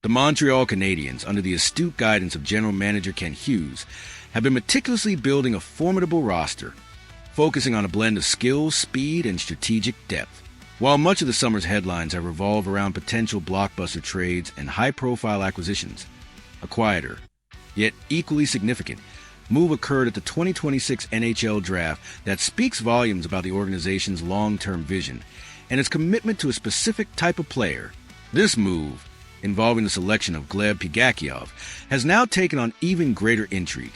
The Montreal Canadiens, under the astute guidance of general manager Kent Hughes, have been meticulously building a formidable roster, focusing on a blend of skill, speed, and strategic depth. While much of the summer's headlines have revolved around potential blockbuster trades and high-profile acquisitions, a quieter, yet equally significant, move occurred at the 2026 NHL Draft that speaks volumes about the organization's long-term vision and its commitment to a specific type of player. This move, involving the selection of Gleb Pugachyov, has now taken on even greater intrigue,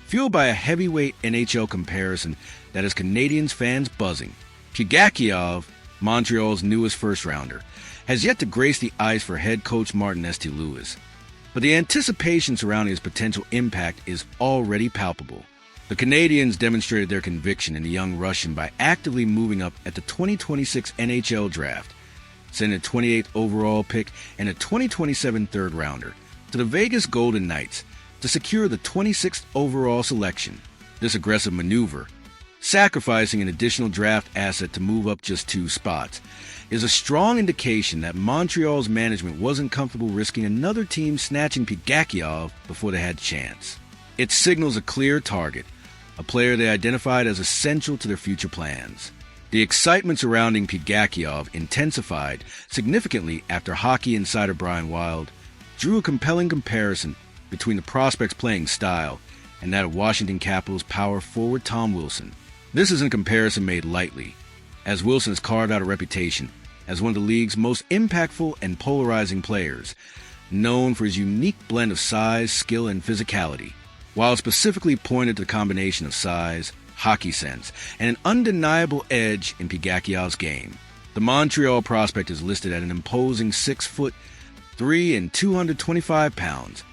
fueled by a heavyweight NHL comparison that has Canadiens fans buzzing. Pugachyov, Montreal's newest first-rounder, has yet to grace the ice for head coach Martin St. But the anticipation surrounding his potential impact is already palpable. The Canadiens demonstrated their conviction in the young Russian by actively moving up at the 2026 NHL Draft, sending a 28th overall pick and a 2027 third-rounder to the Vegas Golden Knights to secure the 26th overall selection. This aggressive maneuver, sacrificing an additional draft asset to move up just 2 spots, is a strong indication that Montreal's management wasn't comfortable risking another team snatching Pugachyov before they had a chance. It signals a clear target, a player they identified as essential to their future plans. The excitement surrounding Pugachyov intensified significantly after hockey insider Brian Wild drew a compelling comparison between the prospect's playing style and that of Washington Capitals power forward Tom Wilson. This isn't a comparison made lightly, as Wilson has carved out a reputation as one of the league's most impactful and polarizing players, known for his unique blend of size, skill, and physicality. While specifically pointed to the combination of size, hockey sense, and an undeniable edge in Pugachyov's game, the Montreal prospect is listed at an imposing 6'3" and 225 pounds,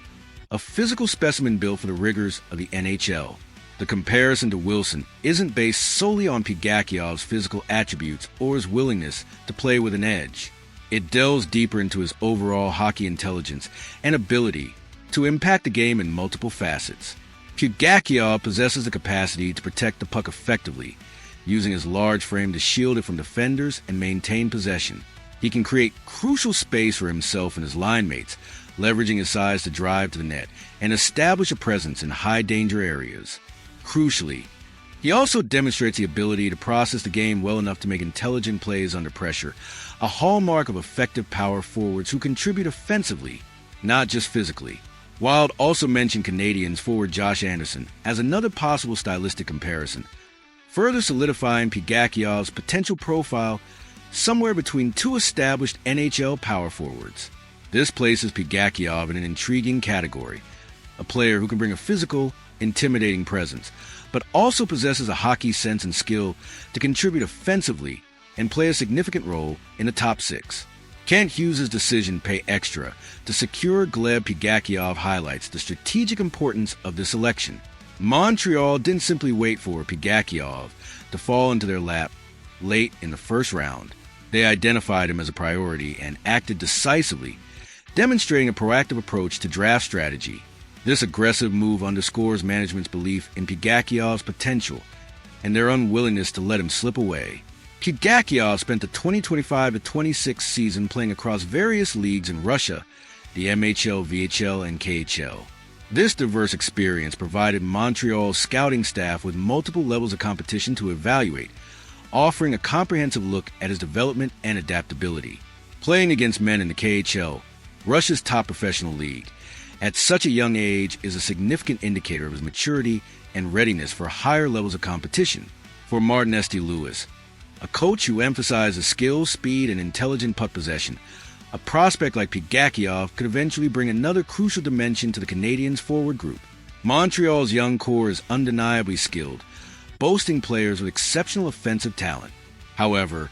a physical specimen built for the rigors of the NHL. The comparison to Wilson isn't based solely on Pugachyov's physical attributes or his willingness to play with an edge. It delves deeper into his overall hockey intelligence and ability to impact the game in multiple facets. Pugachyov possesses the capacity to protect the puck effectively, using his large frame to shield it from defenders and maintain possession. He can create crucial space for himself and his line mates, leveraging his size to drive to the net and establish a presence in high-danger areas. Crucially, he also demonstrates the ability to process the game well enough to make intelligent plays under pressure, a hallmark of effective power forwards who contribute offensively, not just physically. Wild also mentioned Canadiens forward Josh Anderson as another possible stylistic comparison, further solidifying Pugachyov's potential profile somewhere between 2 established NHL power forwards. This places Pugachyov in an intriguing category, a player who can bring a physical, intimidating presence, but also possesses a hockey sense and skill to contribute offensively and play a significant role in the top 6. Kent Hughes' decision to pay extra to secure Gleb Pugachyov highlights the strategic importance of this selection. Montreal didn't simply wait for Pugachyov to fall into their lap late in the first round. They identified him as a priority and acted decisively, demonstrating a proactive approach to draft strategy. This aggressive move underscores management's belief in Pugachyov's potential and their unwillingness to let him slip away. Pugachyov spent the 2025-26 season playing across various leagues in Russia, the MHL, VHL, and KHL. This diverse experience provided Montreal's scouting staff with multiple levels of competition to evaluate, offering a comprehensive look at his development and adaptability. Playing against men in the KHL, Russia's top professional league, at such a young age is a significant indicator of his maturity and readiness for higher levels of competition. For Martin St. a coach who emphasizes skill, speed, and intelligent puck possession, a prospect like Pugachyov could eventually bring another crucial dimension to the Canadiens' forward group. Montreal's young core is undeniably skilled, boasting players with exceptional offensive talent. However,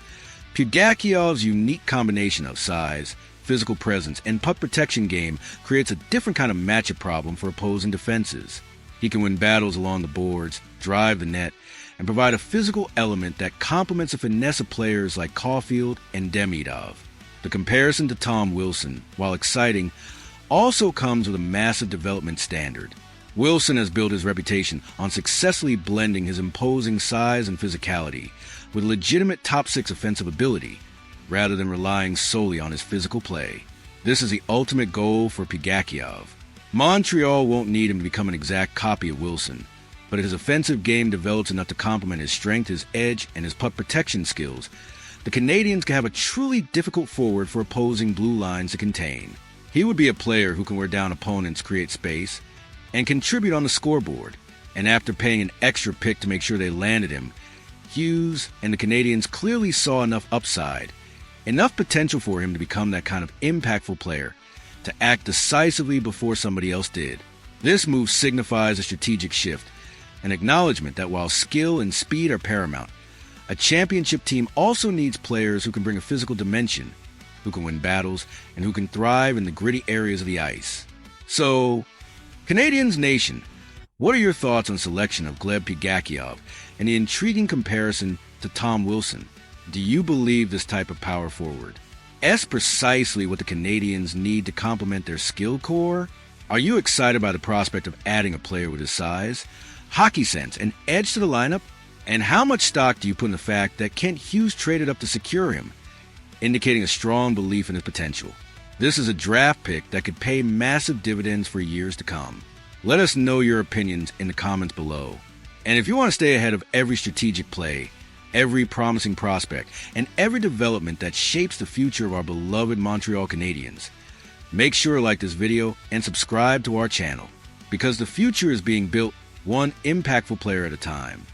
Pugachyov's unique combination of size, physical presence, and puck protection game creates a different kind of matchup problem for opposing defenses. He can win battles along the boards, drive the net, and provide a physical element that complements the finesse of players like Caulfield and Demidov. The comparison to Tom Wilson, while exciting, also comes with a massive development standard. Wilson has built his reputation on successfully blending his imposing size and physicality with legitimate top 6 offensive ability, rather than relying solely on his physical play. This is the ultimate goal for Pugachyov. Montreal won't need him to become an exact copy of Wilson, but if his offensive game develops enough to complement his strength, his edge, and his puck protection skills, the Canadiens can have a truly difficult forward for opposing blue lines to contain. He would be a player who can wear down opponents, create space, and contribute on the scoreboard. And after paying an extra pick to make sure they landed him, Hughes and the Canadiens clearly saw enough upside, enough potential for him to become that kind of impactful player, to act decisively before somebody else did. This move signifies a strategic shift, an acknowledgement that while skill and speed are paramount, a championship team also needs players who can bring a physical dimension, who can win battles, and who can thrive in the gritty areas of the ice. So, Canadiens Nation, what are your thoughts on selection of Gleb Pugachyov and the intriguing comparison to Tom Wilson? Do you believe this type of power forward is precisely what the Canadiens need to complement their skill core? Are you excited by the prospect of adding a player with his size, hockey sense, and edge to the lineup? And how much stock do you put in the fact that Kent Hughes traded up to secure him, indicating a strong belief in his potential? This is a draft pick that could pay massive dividends for years to come. Let us know your opinions in the comments below. And if you want to stay ahead of every strategic play, every promising prospect, and every development that shapes the future of our beloved Montreal Canadiens, make sure to like this video and subscribe to our channel, because the future is being built one impactful player at a time.